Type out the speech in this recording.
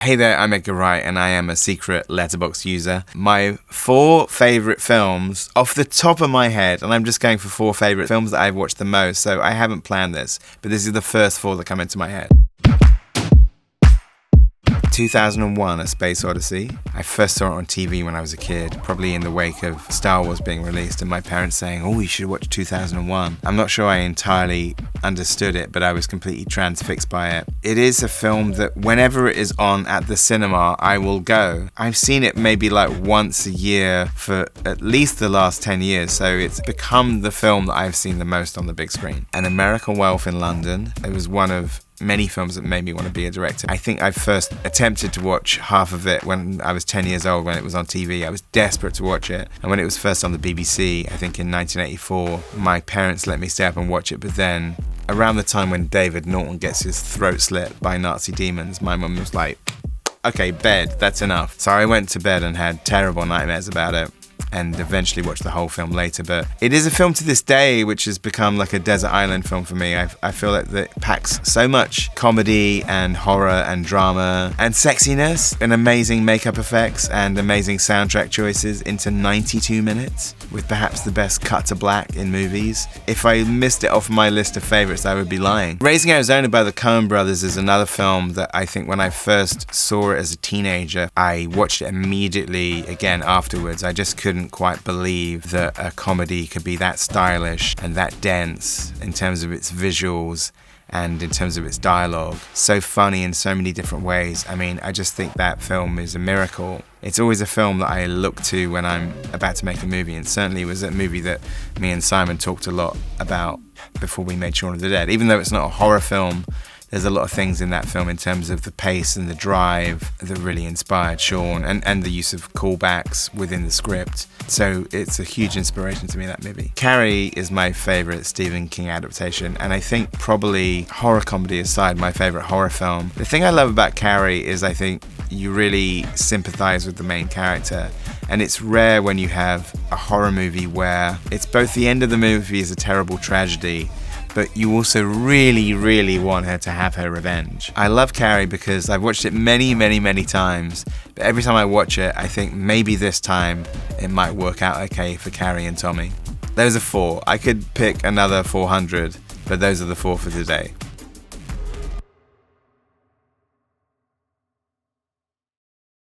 Hey there, I'm Edgar Wright and I am a secret Letterboxd user. My 4 favourite films off the top of my head, and I'm just going for 4 favourite films that I've watched the most, so I haven't planned this, but this is the first 4 that come into my head. 2001, A Space Odyssey. I first saw it on TV when I was a kid, probably in the wake of Star Wars being released and my parents saying, oh, you should watch 2001. I'm not sure I entirely understood it, but I was completely transfixed by it. It is a film that whenever it is on at the cinema, I will go. I've seen it maybe like once a year for at least the last 10 years, so it's become the film that I've seen the most on the big screen. An American Wealth in London. It was one of many films that made me want to be a director. I think I first attempted to watch half of it when I was 10 years old when it was on TV. I was desperate to watch it. And when it was first on the BBC, I think in 1984, my parents let me stay up and watch it. But then around the time when David Norton gets his throat slit by Nazi demons, my mum was like, okay, bed, that's enough. So I went to bed and had terrible nightmares about it, and eventually watched the whole film later. But it is a film to this day which has become like a desert island film for me. I feel like that it packs so much comedy and horror and drama and sexiness and amazing makeup effects and amazing soundtrack choices into 92 minutes with perhaps the best cut to black in movies. If I missed it off my list of favorites, I would be lying. Raising Arizona by the Coen brothers is another film that I think when I first saw it as a teenager, I watched it immediately again afterwards. I just couldn't quite believe that a comedy could be that stylish and that dense in terms of its visuals and in terms of its dialogue. So funny in so many different ways. I mean, I just think that film is a miracle. It's always a film that I look to when I'm about to make a movie, and certainly it was a movie that me and Simon talked a lot about before we made Shaun of the Dead. Even though it's not a horror film, there's a lot of things in that film in terms of the pace and the drive that really inspired Shaun, and the use of callbacks within the script. So it's a huge inspiration to me, that movie. Carrie is my favourite Stephen King adaptation, and I think probably, horror comedy aside, my favourite horror film. The thing I love about Carrie is I think you really sympathise with the main character. And it's rare when you have a horror movie where it's both the end of the movie is a terrible tragedy, but you also really, really want her to have her revenge. I love Carrie because I've watched it many, many, many times, but every time I watch it, I think maybe this time it might work out okay for Carrie and Tommy. Those are 4. I could pick another 400, but those are the 4 for today.